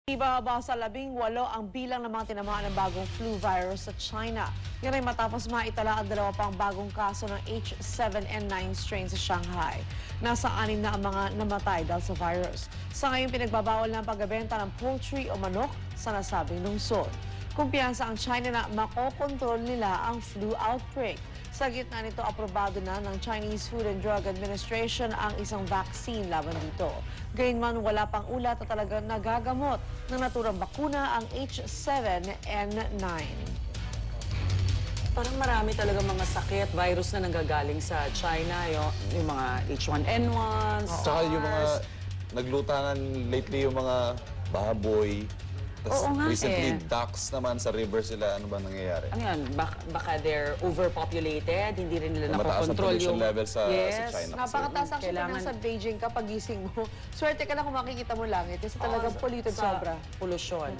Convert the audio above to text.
Ibababa sa 18 ang bilang ng mga tinamaan ng bagong flu virus sa China. Yan ay matapos maitala ang dalawa pang bagong kaso ng H7N9 strain sa Shanghai. Nasa 6 na ang mga namatay dahil sa virus. Sa ngayon, pinagbabawal na ang pagbebenta ng poultry o manok sa nasabing lungsod. Kumpiyansa ang China na makokontrol nila ang flu outbreak. Sa gitna nito, aprobado na ng Chinese Food and Drug Administration ang isang vaccine laban dito. Gayunman, wala pang ulat na talagang nagagamot ng naturang bakuna ang H7N9. Parang marami talaga mga sakit, virus na nanggagaling sa China, yung mga H1N1, Saka yung mga naglutanan lately yung mga baboy. Oo nga Recently, ducks naman sa river sila. Ano ba nangyayari? Ano yan, baka they're overpopulated, hindi rin nila Mataas ang nakokontrol pollution yung... level sa China. Napakataas actually Kailangan- sa Beijing kapag gising mo. Swerte ka na kung makikita mo langit kasi talagang polluted sobra. Pollution.